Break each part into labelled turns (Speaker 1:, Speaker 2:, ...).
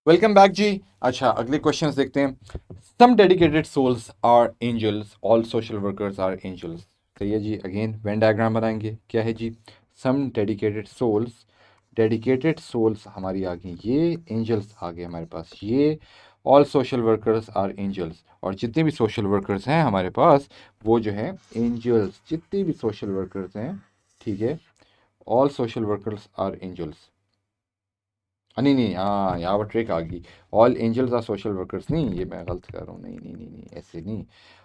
Speaker 1: Welcome back जी। अच्छा, अगले questions देखते हैं। Some dedicated souls are angels, all social workers are angels. सही है जी। अगेन वेन डायग्राम बनाएंगे। क्या है जी? सम डेडिकेटेड सोल्स हमारी आ गई, ये एंजल्स आ गए हमारे पास, ये all social workers are angels. और जितने भी सोशल वर्कर्स हैं हमारे पास वो जो है एंजल्स, जितने भी सोशल वर्कर्स हैं, ठीक है, all social workers are angels. नहीं नहीं, हाँ यहाँ पर ट्रिक आ गई। All angels are social workers, नहीं ये मैं गलत कर रहा हूँ, नहीं नहीं नहीं नहीं, ऐसे नहीं।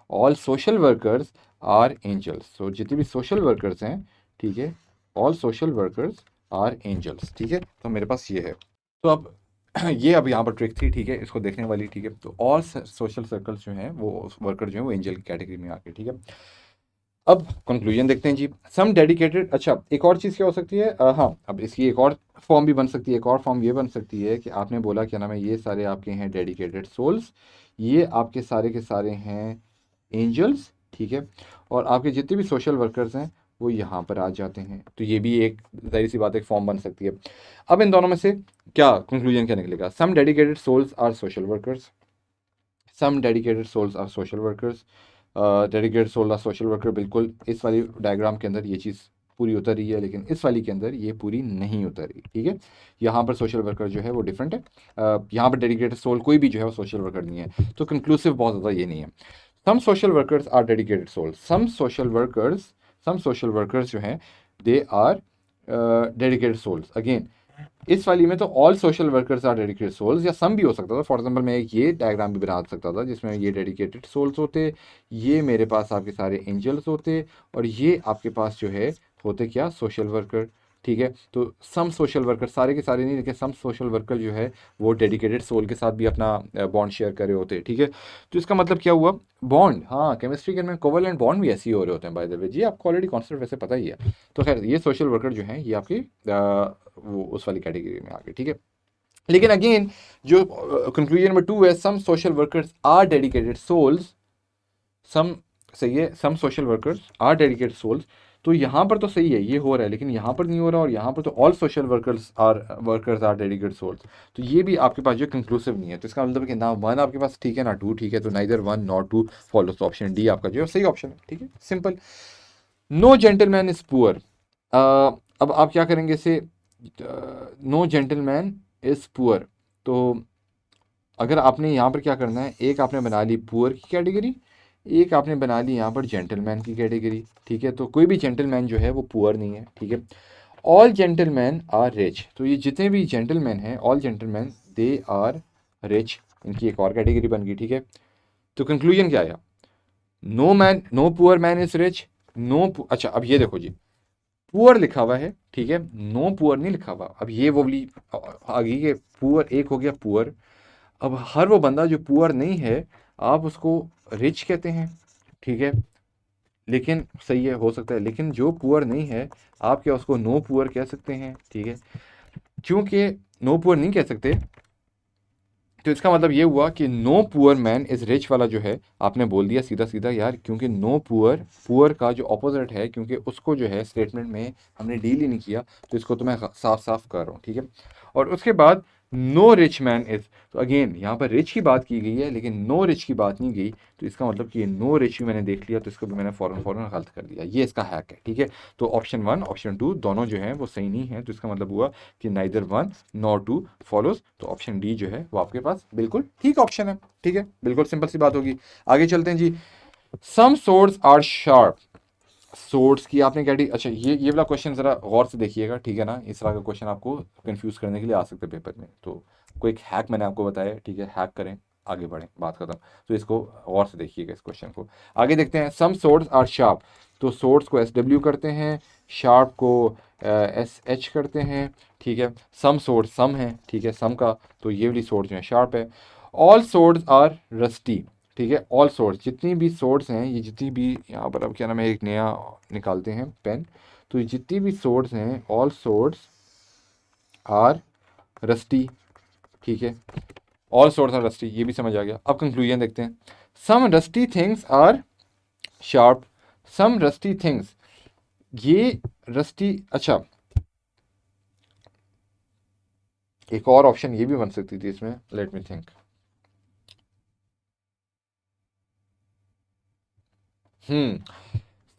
Speaker 1: All social workers are angels, तो जितने भी सोशल वर्कर्स हैं, ठीक है, all social workers are angels, ठीक है। तो मेरे पास ये है। तो अब ये अब यहाँ पर ट्रिक थी, ठीक है, इसको देखने वाली, ठीक है। तो ऑल सोशल सर्कल्स जो हैं वो वर्कर जो हैं वो एंजल की कैटेगरी में आके, ठीक है। अब कंक्लूजन देखते हैं जी। सम डेडिकेटेड, अच्छा एक और चीज़ क्या हो सकती है, हाँ, अब इसकी एक और फॉर्म भी बन सकती है। एक और फॉर्म ये बन सकती है कि आपने बोला क्या नाम है, ये सारे आपके हैं डेडिकेटेड सोल्स, ये आपके सारे के सारे हैं एंजल्स, ठीक है। और आपके जितने भी सोशल वर्कर्स हैं वो यहाँ पर आ जाते हैं। तो ये भी एक जाहिर सी बात, एक फॉर्म बन सकती है। अब इन दोनों में से क्या कंक्लूजन क्या निकलेगा? Some dedicated souls are social workers, some dedicated souls are social workers. Dedicated soul are social worker, बिल्कुल इस वाली डायग्राम के अंदर ये चीज़ पूरी उतर रही है, लेकिन इस वाली के अंदर ये पूरी नहीं उतर रही, ठीक है। यहाँ पर सोशल वर्कर जो है वो डिफरेंट है, यहाँ पर डेडिकेटेड सोल कोई भी जो है वो सोशल वर्कर नहीं है। तो कंक्लूसिव बहुत ज़्यादा ये नहीं है। Some social workers are dedicated souls, some social workers जो हैं they are dedicated souls. Again इस वाली में तो all social workers are dedicated souls, या सम भी हो सकता था। फॉर एग्जांपल मैं एक ये डायग्राम भी बना सकता था जिसमें ये डेडिकेटेड सोल्स होते, ये मेरे पास आपके सारे एंजल्स होते, और ये आपके पास जो है होते क्या, सोशल वर्कर, ठीक है। तो सम सोशल वर्कर, सारे के सारे नहीं, लेकिन सम सोशल वर्कर जो है वो डेडिकेटेड सोल के साथ भी अपना बॉन्ड शेयर कर रहे होते, ठीक है। तो इसका मतलब क्या हुआ? बॉन्ड, हाँ, केमिस्ट्री के में कोवलेंट बॉन्ड भी ऐसे ही हो रहे होते हैं, बाय द वे जी, आपको ऑलरेडी कॉन्सेप्ट वैसे पता ही है। तो खैर ये सोशल वर्कर जो हैं ये आपकी वो उस वाली कैटेगरी में आ गए, ठीक है। लेकिन अगेन जो कंक्लूजन नंबर 2 है, some social workers are dedicated souls, some, सही है, some social workers are dedicated souls. तो यहाँ पर तो सही है, ये हो रहा है, लेकिन यहाँ पर नहीं हो रहा, और यहाँ पर तो all social workers are dedicated souls. तो ये भी आपके पास जो कंक्लूसिव नहीं है। तो इसका मतलब कि ना वन आपके पास ठीक है, ना टू ठीक है, तो neither one not two follows. तो ऑप्शन डी आपका जो है सही ऑप्शन है, ठीक है, simple. No gentleman is poor. अब आप क्या करेंगे इसे? No gentleman is poor. तो अगर आपने यहाँ पर क्या करना है, एक आपने बना ली पुअर की कैटेगरी, एक आपने बना ली यहाँ पर जेंटलमैन की कैटेगरी, ठीक है। तो कोई भी जेंटलमैन जो है वो पुअर नहीं है, ठीक है। ऑल जेंटलमैन आर रिच, तो ये जितने भी जेंटलमैन हैं, all gentleman they are rich, इनकी एक और कैटेगरी बन गई, ठीक है। तो कंक्लूजन क्या आया? No poor man is rich, अच्छा अब ये देखो जी, पुअर लिखा हुआ है, ठीक है, नो पुअर नहीं लिखा हुआ। अब ये वो वाली आगे के पुअर, एक हो गया पुअर। अब हर वो बंदा जो पुअर नहीं है, आप उसको रिच कहते हैं, ठीक है। लेकिन सही है, हो सकता है, लेकिन जो पुअर नहीं है आप क्या उसको नो पुअर कह सकते हैं, ठीक है। क्योंकि नो पुअर नहीं कह सकते, तो इसका मतलब ये हुआ कि no poor man is rich वाला जो है आपने बोल दिया सीधा सीधा यार, क्योंकि नो पुअर, पुअर का जो ऑपोजिट है, क्योंकि उसको जो है स्टेटमेंट में हमने डील ही नहीं किया, तो इसको तो मैं साफ साफ कर रहा हूँ, ठीक है। और उसके बाद नो रिच मैन इज, तो अगेन यहाँ पर रिच की बात की गई है लेकिन नो रिच की बात नहीं गई। तो इसका मतलब कि ये नो रिच भी मैंने देख लिया, तो इसको भी मैंने फ़ौरन फ़ौरन गलत कर दिया। ये इसका हैक है, ठीक है। तो ऑप्शन वन ऑप्शन टू दोनों जो हैं वो सही नहीं है। तो इसका मतलब हुआ कि neither one nor two follows. तो ऑप्शन डी जो है वो आपके पास बिल्कुल ठीक ऑप्शन है, ठीक है, बिल्कुल सिंपल सी बात होगी। आगे चलते हैं जी। सम सोर्ड्स आर शार्प, सोर्ड्स की आपने क्या, अच्छा ये वाला क्वेश्चन जरा गौर से देखिएगा, ठीक है ना। इस तरह का क्वेश्चन आपको कंफ्यूज करने के लिए आ सकते हैं पेपर में। तो कोई एक हैक मैंने आपको बताया, ठीक है, हैक करें, आगे बढ़ें, बात खत्म। तो इसको गौर से देखिएगा इस क्वेश्चन को। आगे देखते हैं। सम सोर्ड्स आर शार्प, तो सोर्ड्स को एस डब्ल्यू करते हैं, शार्प को एस एच करते हैं, ठीक है। सम सोर्ड सम है, ठीक है, सम का, तो ये वाली सोर्ड जो है शार्प है। ऑल सोर्ड्स आर रस्टी, ठीक है। ऑल सोर्ड्स, जितनी भी सोर्ड्स हैं, ये जितनी भी, यहाँ पर अब क्या नाम है, एक नया निकालते हैं पेन। तो ये जितनी भी सोर्ड्स हैं, ऑल सोर्ड्स आर रस्टी, ठीक है। ऑल सोर्ड्स आर रस्टी, ये भी समझ आ गया। अब कंक्लूजन देखते हैं। Some rusty things are sharp, some rusty things, ये रस्टी, अच्छा एक और ऑप्शन ये भी बन सकती थी इसमें, let me think.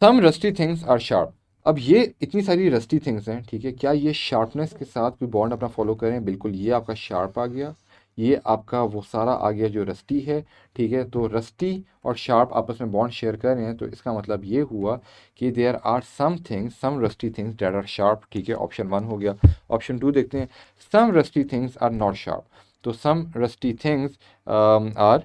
Speaker 1: Some rusty things are sharp. अब ये इतनी सारी रस्टी थिंग्स हैं, ठीक है, क्या ये शार्पनेस के साथ कोई बॉन्ड अपना फॉलो करें? बिल्कुल, ये आपका शार्प आ गया, ये आपका वो सारा आ गया जो रस्टी है, ठीक है। तो रस्टी और शार्प आपस में बॉन्ड शेयर कर रहे हैं, तो इसका मतलब ये हुआ कि there are some things, some rusty things that are sharp, ठीक है। ऑप्शन वन हो गया। ऑप्शन टू देखते हैं, some rusty things are not sharp. तो some rusty things are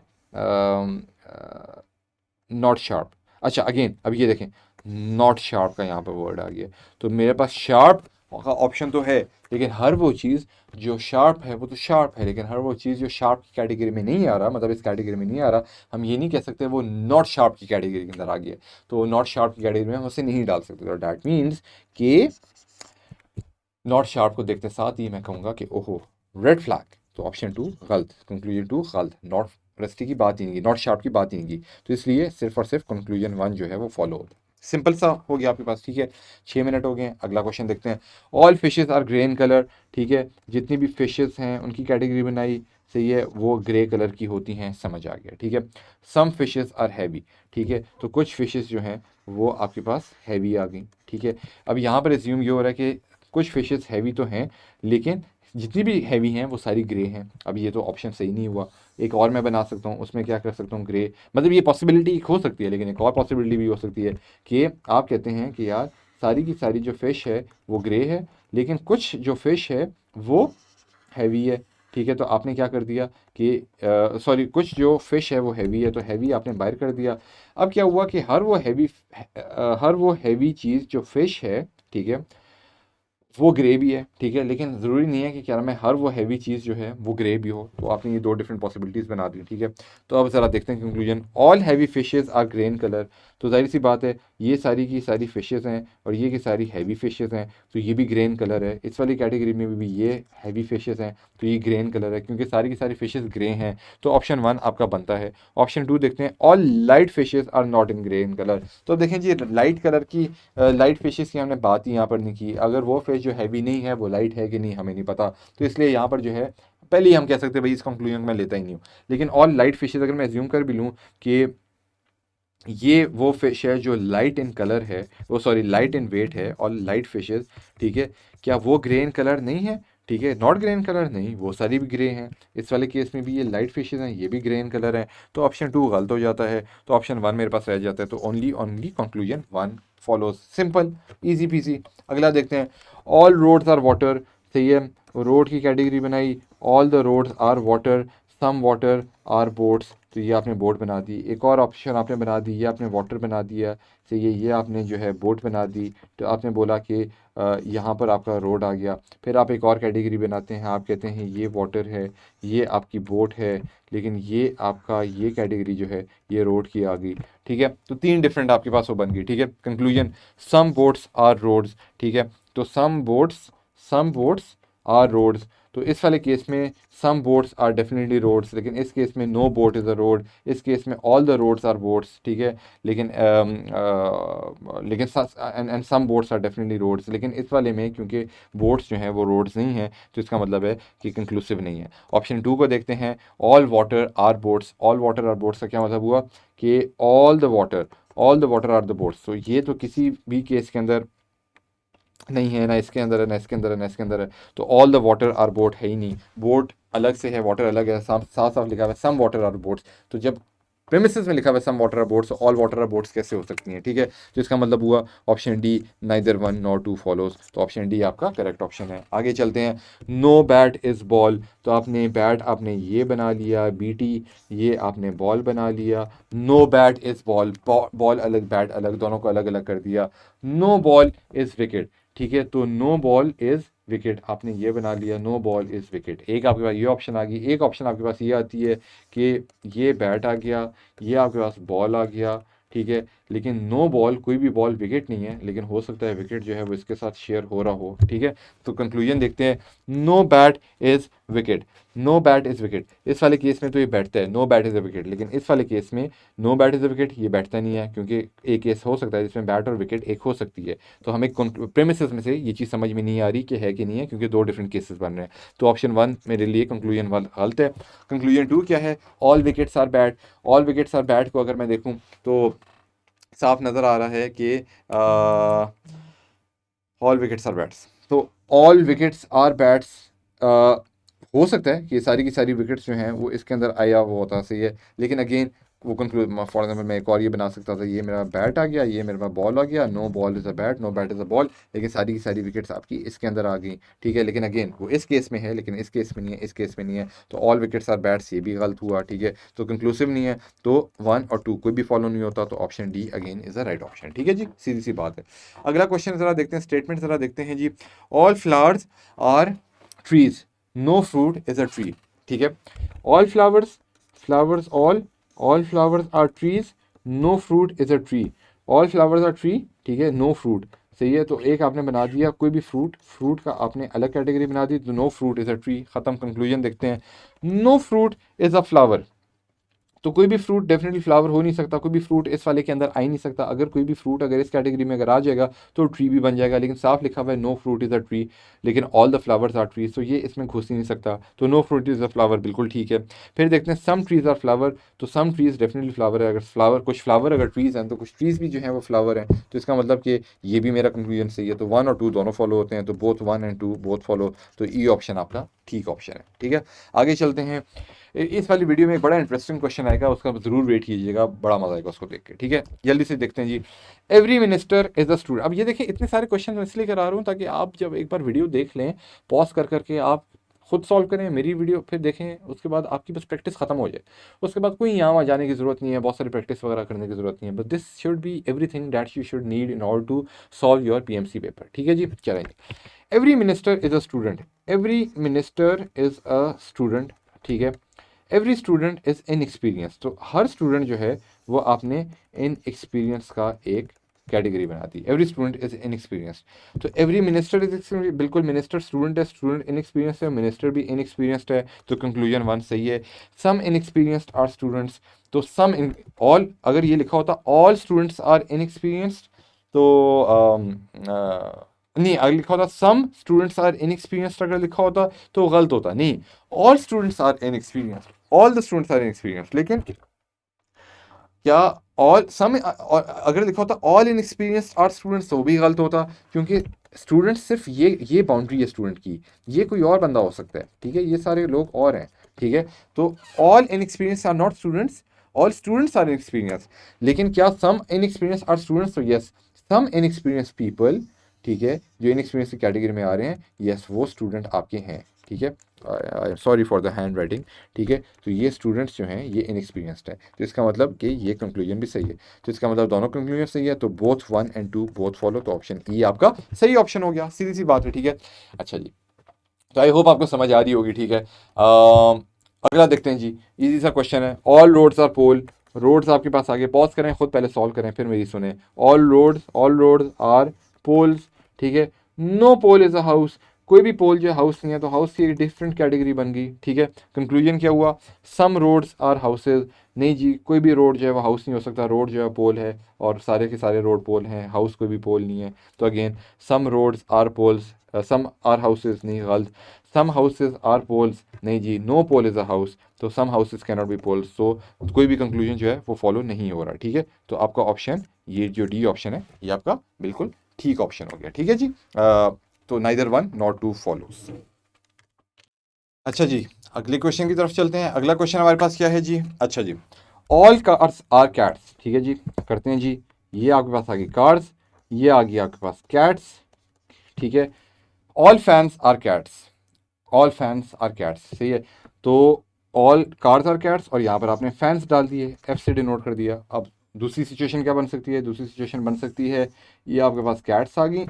Speaker 1: not sharp. अच्छा, अगेन अब ये देखें, नॉट शार्प का यहाँ पर वर्ड आ गया। तो मेरे पास शार्प का ऑप्शन तो है, लेकिन हर वो चीज़ जो शार्प है वो तो शार्प है, लेकिन हर वो चीज़ जो शार्प की कैटेगरी में नहीं आ रहा, मतलब इस कैटेगरी में नहीं आ रहा, हम ये नहीं कह सकते वो नॉट शार्प की कैटेगरी के अंदर आ गया। तो नॉट शार्प की कैटेगरी में हम उसे नहीं डाल सकते। तो डैट मीन्स कि नॉट शार्प को देखते साथ ही मैं कहूँगा कि ओहो, रेड फ्लैग। तो ऑप्शन टू गलत, कंक्लूजन टू गलत, नॉट रस्टी की बात ही नहीं की, नॉट शार्प की बात ही नहीं की। तो इसलिए सिर्फ और सिर्फ कंक्लूजन वन जो है वो फॉलो होता है। सिंपल सा हो गया आपके पास, ठीक है। 6 मिनट हो गए, अगला क्वेश्चन देखते हैं। All fishes are grey in colour, ठीक है। जितनी भी फिशेज हैं उनकी कैटेगरी बनाई, सही है, वो ग्रे कलर की होती हैं, समझ आ गया, ठीक है। सम फिशेज आर हैवी, ठीक है। तो कुछ फिशेज जो हैं वो आपके पास हैवी आ गई, ठीक है। अब यहाँ पर एज्यूम ये हो रहा है कि कुछ फिशेस हैवी तो हैं, लेकिन जितनी भी हैवी हैं वो सारी ग्रे हैं। अब ये तो ऑप्शन सही नहीं हुआ। एक और मैं बना सकता हूँ, उसमें क्या कर सकता हूँ, ग्रे, मतलब ये पॉसिबिलिटी हो सकती है, लेकिन एक और पॉसिबिलिटी भी हो सकती है कि आप कहते हैं कि यार सारी की सारी जो फ़िश है वो ग्रे है, लेकिन कुछ जो फ़िश है वो हैवी है, ठीक है। तो आपने क्या कर दिया कि सॉरी, कुछ जो फ़िश है वो हैवी है, तो हैवी आपने बाहर कर दिया। अब क्या हुआ कि हर वो हैवी चीज़ जो फ़िश है, ठीक है, वो ग्रे भी है, ठीक है। लेकिन ज़रूरी नहीं है कि क्या नाम है हर वो हैवी चीज़ जो है वो ग्रे भी हो। तो आपने ये दो डिफरेंट पॉसिबिलिटीज़ बना दी, ठीक है। तो अब ज़रा देखते हैं conclusion. All heavy fishes are grey in colour. तो जाहिर सी बात है, ये सारी की सारी फिशेज़ हैं और ये की सारी हैवी फिशेज़ हैं, तो ये भी ग्रे इन कलर है। इस वाली कैटेगरी में भी ये हैवी फिशेज़ हैं, तो ये ग्रे इन कलर है, क्योंकि सारी की सारी फिशेज़ ग्रे हैं। तो ऑप्शन वन आपका बनता है। ऑप्शन टू देखते हैं, all light fishes are not in grey in colour. तो देखें जी, लाइट कलर की लाइट फिशेस की हमने बात ही यहाँ पर नहीं की। अगर वो फिश जो हैवी नहीं है वो लाइट है कि नहीं हमें नहीं पता, तो इसलिए यहाँ पर जो है पहले ही हम कह सकते हैं भाई इस कंक्लूजन में लेता ही नहीं हूँ। लेकिन ऑल लाइट फिशेज अगर मैं एज्यूम कर भी लूँ कि ये वो फिश है जो लाइट इन कलर है, वो सॉरी लाइट इन वेट है, और लाइट फिशेज, ठीक है, क्या वो ग्रे इन कलर नहीं है? ठीक है, नॉट ग्रे इन कलर नहीं, वो सारी भी ग्रे हैं। इस वाले केस में भी ये लाइट फिशेज हैं, ये भी ग्रे इन कलर हैं। तो ऑप्शन टू गलत हो जाता है, तो ऑप्शन वन मेरे पास रह जाता है। तो only only conclusion one follows, simple, easy PC. अगला देखते हैं, ऑल रोड्स आर वाटर, सही है, रोड की कैटेगरी बनाई, all the roads are water, some water are boats. तो ये आपने बोट बना दी। एक और ऑप्शन आपने बना दी, ये आपने वाटर बना दिया, सही है, ये आपने जो है बोट बना दी। तो आपने बोला कि यहाँ पर आपका रोड आ गया। फिर आप एक और कैटेगरी बनाते हैं, आप कहते हैं ये वाटर है, ये आपकी बोट है, लेकिन ये आपका ये कैटेगरी जो है ये रोड की आ गई, ठीक है। तो तीन डिफरेंट आपके पास वो बन गई, ठीक है। Conclusion, some boats are roads, ठीक है। तो सम बोट्स आर रोड्स। तो इस वाले केस में some boats are definitely roads, लेकिन इस केस में no boat is a road. इस केस में all the roads are boats, ठीक है। लेकिन and some boats are definitely roads, लेकिन इस वाले में क्योंकि बोट्स जो हैं वो रोड्स नहीं हैं, तो इसका मतलब है कि कंक्लूसिव नहीं है। ऑप्शन टू को देखते हैं, all water are boats. All water are boats का क्या मतलब हुआ कि all the water are the boats. तो ये तो किसी भी केस के अंदर नहीं है, ना इसके अंदर है, ना इसके अंदर है, ना इसके अंदर है। तो all the water are boat है ही नहीं, बोट अलग से है, वाटर अलग है, साफ साफ साफ लिखा हुआ है सम वाटर आर बोट्स। तो जब प्रेमिसेस में लिखा हुआ है some water are boats, all water are boats कैसे हो सकती हैं, ठीक है। तो इसका मतलब हुआ option D, neither one nor two follows. तो ऑप्शन डी आपका करेक्ट ऑप्शन है। आगे चलते हैं, नो बैट इज बॉल। तो आपने बैट आपने ये बना लिया बीटी, ये आपने बॉल बना लिया। No bat is ball, ball अलग बैट अलग, दोनों को अलग अलग कर दिया। नो बॉल इज विकेट, ठीक है। तो नो बॉल इज विकेट आपने ये बना लिया, नो बॉल इज विकेट। एक आपके पास ये ऑप्शन आ गई, एक ऑप्शन आपके पास ये आती है कि ये बैट आ गया, ये आपके पास बॉल आ गया, ठीक है, लेकिन नो बॉल, कोई भी बॉल विकेट नहीं है, लेकिन हो सकता है विकेट जो है वो इसके साथ शेयर हो रहा हो, ठीक है। तो कंक्लूजन देखते हैं, no bat is wicket, no bat is wicket. इस वाले केस में तो ये बैठता है, no bat is a wicket, लेकिन इस वाले केस में no bat is a wicket ये बैठता नहीं है, क्योंकि एक केस हो सकता है जिसमें बैट और विकेट एक हो सकती है। तो हमें प्रेमिसेस में से ये चीज़ समझ में नहीं आ रही कि है कि नहीं है, क्योंकि दो डिफरेंट केसेस बन रहे हैं। तो ऑप्शन 1 मेरे लिए कंक्लूजन 1 गलत है। कंक्लूजन 2 क्या है, all wickets are bat. All wickets are bat को अगर मैं देखूँ तो साफ नज़र आ रहा है कि ऑल विकेट्स आर बैट्स। तो ऑल विकेट्स आर बैट्स, हो सकता है कि सारी की सारी विकेट्स जो हैं वो इसके अंदर आया हुआ होता सही है, लेकिन अगेन वो कंक्लूड, फॉर एग्जाम्पल मैं एक और ये बना सकता था, ये मेरा बैट आ गया, ये मेरे पास बॉल आ गया, no ball is a bat, no bat is a ball, लेकिन सारी की सारी विकेट्स आपकी इसके अंदर आ गई, ठीक है। लेकिन अगेन वो इस केस में है, लेकिन इस केस में नहीं है, इस केस में नहीं है, तो ऑल विकेट्स आर बैट्स ये भी गलत हुआ, ठीक है। तो कंक्लूसिव नहीं है, तो 1 और 2 कोई भी फॉलो नहीं होता, तो option D again is a right option, ठीक है जी, सीधी सी बात है। अगला क्वेश्चन ज़रा देखते हैं, स्टेटमेंट ज़रा देखते हैं जी। All flowers are trees, no fruit is a tree, ठीक है। All flowers, flowers all flowers are trees, no fruit is a tree. All flowers are tree, ठीक है, नो फ्रूट, सही है। तो एक आपने बना दिया, कोई भी फ्रूट, फ्रूट का आपने अलग कैटेगरी बना दी, तो no fruit is a tree, ख़त्म। कंक्लूजन देखते हैं, no fruit is a flower. तो कोई भी फ्रूट डेफिनेटली फ्लावर हो नहीं सकता, कोई भी फ्रूट इस वाले के अंदर आ ही नहीं सकता। अगर कोई भी फ्रूट अगर इस कैटेगरी में अगर आ जाएगा तो ट्री भी बन जाएगा, लेकिन साफ लिखा हुआ है no fruit is a tree, लेकिन all the flowers are trees, तो ये इसमें घुस ही नहीं सकता, तो no fruit is a flower बिल्कुल ठीक है। फिर देखते हैं सम ट्रीज आर फ्लावर, तो सम ट्रीज डेफिनेटली फ्लावर है। अगर फ्लावर, कुछ फ्लावर अगर ट्रीज हैं, तो कुछ ट्रीज भी जो हैं वो फ्लावर हैं, तो इसका मतलब कि ये भी मेरा कंक्लूजन सही है। तो 1 और 2 दोनों फॉलो होते हैं, तो बोथ 1 एंड 2 बोथ फॉलो, तो ई ऑप्शन आपका ठीक ऑप्शन है, ठीक है। आगे चलते हैं, इस वाली वीडियो में एक बड़ा इंटरेस्टिंग क्वेश्चन आएगा, उसका जरूर वेट कीजिएगा, बड़ा मजा आएगा उसको देख के, ठीक है। जल्दी से देखते हैं जी, every minister is a student. अब ये देखिए, इतने सारे क्वेश्चन मैं इसलिए करा रहा हूँ ताकि आप जब एक बार वीडियो देख लें, पॉज कर करके आप खुद सॉल्व करें, मेरी वीडियो फिर देखें, उसके बाद आपकी बस प्रैक्टिस खत्म हो जाए, उसके बाद कोई यहाँ वहाँ जाने की जरूरत नहीं है, बहुत सारी प्रैक्टिस वगैरह करने की जरूरत नहीं है, but this should be everything that you should need in order to solve your PMC paper, ठीक है जी। चलेंगे, every minister is a student, every minister is a student, ठीक है। Every student is in experience, तो हर student जो है वो आपने इन एक्सपीरियंस का एक कैटेगरी बना दी। Every student is in experience, तो एवरी मिनिस्टर इज एक्सपीरियंस, बिल्कुल मिनिस्टर स्टूडेंट है, स्टूडेंट इन एक्सपीरियंस है, मिनिस्टर भी इन एक्सपीरियंसड है, तो कंक्लूजन 1 सही है। Some inexperienced are students, तो सम इन ऑल, अगर ये लिखा होता all students are in experienced, तो नहीं, अगर लिखा होता some students are in experienced, अगर लिखा होता तो गलत होता, नहीं, all students are in experienced, all the students are in experience. लेकिन क्या ऑल सम, अगर लिखा होता all in experience are students तो भी गलत होता, क्योंकि स्टूडेंट सिर्फ ये बाउंड्री है स्टूडेंट की, ये कोई और बंदा हो सकता है, ठीक है, ये सारे लोग और हैं, ठीक है। तो all in experience are not students, all students are in experience. लेकिन क्या some in experience are students, तो yes, some in experience people, ठीक है, जो इन एक्सपीरियंस की कैटेगरी में आ रहे हैं, यस वो स्टूडेंट आपके हैं, ठीक है। I am sorry for the hand writing, ठीक है। तो ये स्टूडेंट्स जो हैं ये इनएक्सपीरियंस्ड है, तो इसका मतलब कि ये कंक्लूजन भी सही है, तो इसका मतलब दोनों कंक्लूजन सही है, तो बोथ 1 एंड 2 बोथ फॉलो, तो ऑप्शन ई आपका सही ऑप्शन हो गया, सीधी सी बात है, ठीक है। अच्छा जी, तो आई होप आपको समझ आ रही होगी, ठीक है। अगला देखते हैं जी, इजी सा क्वेश्चन है, all roads are pole, roads आपके पास आगे, पॉज करें, खुद पहले सॉल्व करें, फिर मेरी सुने। ऑल रोड्स आर पोल्स, ठीक है। No pole is a house, कोई भी पोल जो हाउस नहीं है, तो हाउस की एक डिफरेंट कैटेगरी बन गई, ठीक है। कंक्लूजन क्या हुआ, सम रोड्स आर हाउसेज, नहीं जी, कोई भी रोड जो है वो हाउस नहीं हो सकता, रोड जो है पोल है, और सारे के सारे रोड पोल हैं, हाउस कोई भी पोल नहीं है, तो again some roads are poles, some are houses, नहीं गलत। सम हाउसेज आर पोल्स, नहीं जी, no pole is a house, तो some houses can not be poles, तो कोई भी कंक्लूजन जो है वो फॉलो नहीं हो रहा, ठीक है। तो आपका ऑप्शन ये जो डी ऑप्शन है ये आपका बिल्कुल ठीक ऑप्शन हो गया, ठीक है जी। तो नाइदर 1 नॉट 2 फॉलोस। अच्छा जी, अगले क्वेश्चन की तरफ चलते हैं। अगला क्वेश्चन हमारे पास क्या है जी, अच्छा जी, ऑल कार्स आर कैट्स, ठीक है जी, करते हैं जी। ये आपके पास आ गई कार्स, ये आ गई आपके पास कैट्स, ठीक है। All fans are cats, all fans are cats, सही है। तो ऑल कार्स आर कैट्स, और यहाँ पर आपने फैंस डाल दिए, एफ से डिनोट कर दिया। अब दूसरी सिचुएशन क्या बन सकती है, दूसरी सिचुएशन बन सकती है, ये आपके पास कैट्स आ गई,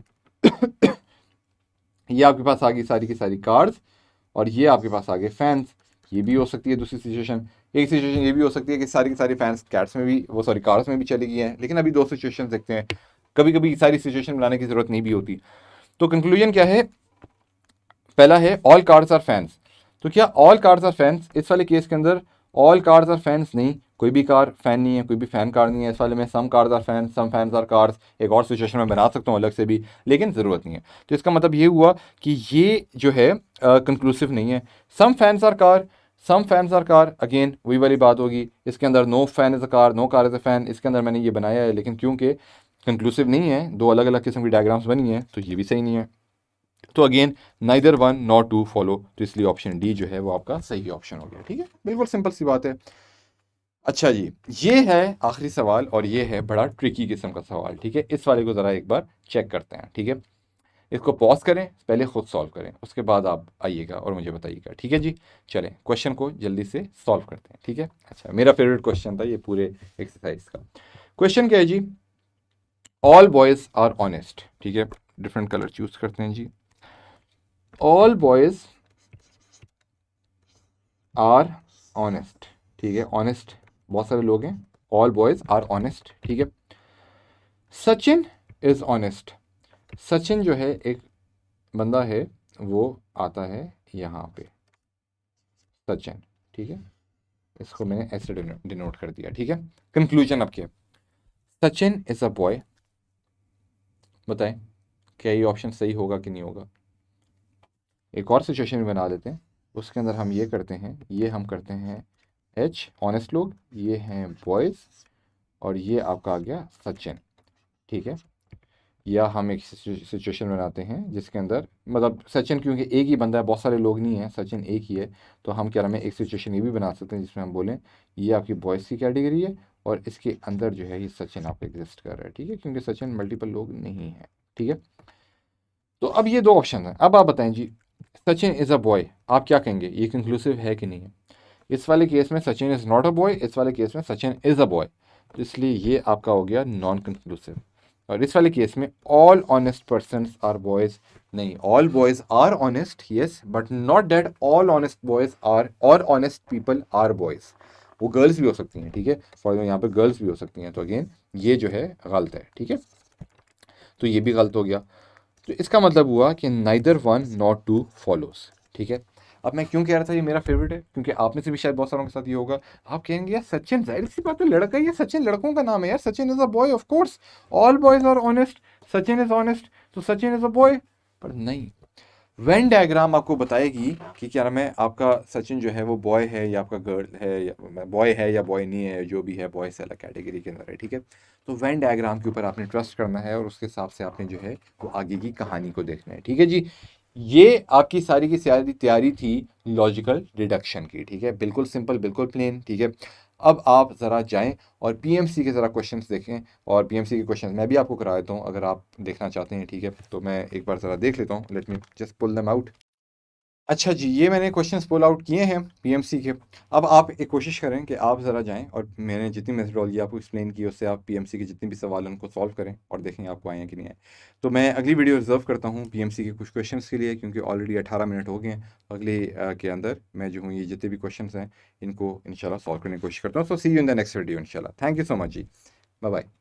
Speaker 1: ये आपके पास आ गई सारी की सारी कार्स, और ये आपके पास आ गए फैंस, ये भी हो सकती है दूसरी सिचुएशन। एक सिचुएशन ये भी हो सकती है कि सारी की सारी फैंस कैट्स में भी, वो सॉरी कार्स में भी चली गई हैं, लेकिन अभी दो सिचुएशन देखते हैं, कभी कभी सारी सिचुएशन बनाने की जरूरत नहीं भी होती। तो कंक्लूजन क्या है, पहला है ऑल कार्स आर फैंस। तो क्या ऑल कार्स आर फैंस, इस वाले केस के अंदर ऑल कार्स आर फैंस नहीं, कोई भी कार फैन नहीं है, कोई भी फैन कार नहीं है इस वाले में। Some cars are fans, some fans are cars, एक और सिचुएशन में बना सकता हूँ अलग से भी, लेकिन ज़रूरत नहीं है। तो इसका मतलब ये हुआ कि ये जो है कंक्लूसिव नहीं है। Some fans are car, some fans are car, again वही वाली बात होगी। इसके अंदर no fan is a car, no car is a fan, इसके अंदर मैंने ये बनाया है, लेकिन क्योंकि कंक्लूसिव नहीं है, दो अलग अलग किस्म की डायग्राम्स बनी है, तो ये भी सही नहीं है। तो again neither one nor two follow, तो इसलिए ऑप्शन डी जो है वो आपका सही ऑप्शन हो गया। ठीक है, बिल्कुल सिंपल सी बात है। अच्छा जी, ये है आखिरी सवाल और ये है बड़ा ट्रिकी किस्म का सवाल। ठीक है, इस वाले को ज़रा एक बार चेक करते हैं। ठीक है, इसको पॉज करें, पहले खुद सॉल्व करें, उसके बाद आप आइएगा और मुझे बताइएगा। ठीक है जी, चलें क्वेश्चन को जल्दी से सॉल्व करते हैं। ठीक है, अच्छा मेरा फेवरेट क्वेश्चन था ये पूरे एक्सरसाइज का। क्वेश्चन क्या है जी, ऑल बॉयज़ आर ऑनेस्ट। ठीक है, डिफरेंट कलर चूज करते हैं जी। All boys are honest. ठीक है, ऑनेस्ट बहुत सारे लोग हैं, ऑल बॉयज़ आर ऑनेस्ट। ठीक है, सचिन इज ऑनेस्ट। सचिन जो है एक बंदा है, वो आता है यहाँ पे, सचिन। ठीक है, इसको मैंने ऐसे डिनोट कर दिया। ठीक है, कंक्लूजन अब क्या है, सचिन इज अ बॉय। बताएं क्या ये ऑप्शन सही होगा कि नहीं होगा। एक और सिचुएशन भी बना लेते हैं, उसके अंदर हम ये करते हैं, ये हम करते हैं एच ऑनेस्ट लोग, ये हैं बॉयज़, और ये आपका आ गया सचिन। ठीक है, या हम एक सिचुएशन बनाते हैं जिसके अंदर मतलब सचिन क्योंकि एक ही बंदा है, बहुत सारे लोग नहीं हैं, सचिन एक ही है, तो हम क्या हमें एक सिचुएशन ये भी बना सकते हैं जिसमें हम बोलें ये आपकी बॉयज़ की कैटेगरी है और इसके अंदर जो है ये सचिन आपका एग्जिस्ट कर रहा है। ठीक है, क्योंकि सचिन मल्टीपल लोग नहीं है। ठीक है, तो अब ये दो ऑप्शन हैं, अब आप बताएं जी, सचिन इज़ अ बॉय, आप क्या कहेंगे, ये कंक्लूसिव है कि नहीं है। इस वाले केस में Sachin is not a boy, इस वाले केस में सचिन इज़ अ बॉय, तो इसलिए ये आपका हो गया नॉन कंक्लूसिव। और इस वाले केस में all honest person are boys, नहीं, all boys are honest yes, but not that all honest boys are और ऑनेस्ट पीपल आर बॉयज़, वो गर्ल्स भी हो सकती हैं। ठीक है, फॉर यहाँ पे गर्ल्स भी हो सकती हैं, तो अगेन ये जो है गलत है। ठीक है, तो ये भी गलत हो गया। तो इसका मतलब हुआ कि neither one not two follows. ठीक है, अब मैं क्यों कह रहा था ये मेरा फेवरेट है, क्योंकि आप में से भी शायद बहुत सारों के साथ ये होगा, आप कहेंगे यार सचिन, जाहिर सी बात है लड़का ही है, सचिन लड़कों का नाम है यार, Sachin is a boy of course, all boys are honest, Sachin is honest, तो सचिन इज अ बॉय। पर नहीं, वेन डायग्राम आपको बताएगी कि क्या नाम है आपका सचिन जो है वो बॉय है या आपका गर्ल है, या बॉय है या बॉय नहीं है, जो भी है बॉय से अलग कैटेगरी के अंदर है। ठीक है, तो वेन डायग्राम के ऊपर आपने ट्रस्ट करना है और उसके हिसाब से आपने जो है वो आगे की कहानी को देखना है। ठीक है जी, ये आपकी सारी की सारी तैयारी थी लॉजिकल डिडक्शन की। ठीक है, बिल्कुल सिंपल, बिल्कुल प्लेन। ठीक है, अब आप ज़रा जाएं और पीएमसी के ज़रा क्वेश्चंस देखें, और पीएमसी के क्वेश्चंस मैं भी आपको करा देता हूँ अगर आप देखना चाहते हैं। ठीक है, तो मैं एक बार ज़रा देख लेता हूँ, let me just pull them out. अच्छा जी, ये मैंने क्वेश्चंस पुल आउट किए हैं पीएमसी के। अब आप एक कोशिश करें कि आप ज़रा जाएं और मैंने जितनी मेथडोलॉजी आपको एक्सप्लेन की उससे आप पीएमसी के जितने भी सवाल हैं उनको सॉल्व करें और देखें आपको आए हैं कि नहीं आए। तो मैं अगली वीडियो रिजर्व करता हूँ पीएमसी के कुछ क्वेश्चंस के लिए, क्योंकि ऑलरेडी 18 मिनट हो गए हैं। अगले के अंदर मैं जो हूँ ये जितने भी क्वेश्चन हैं इनको इंशाल्लाह सॉल्व करने की कोशिश करता हूँ। So see you in the next video इंशाल्लाह। थैंक यू सो मच जी, बाय बाय।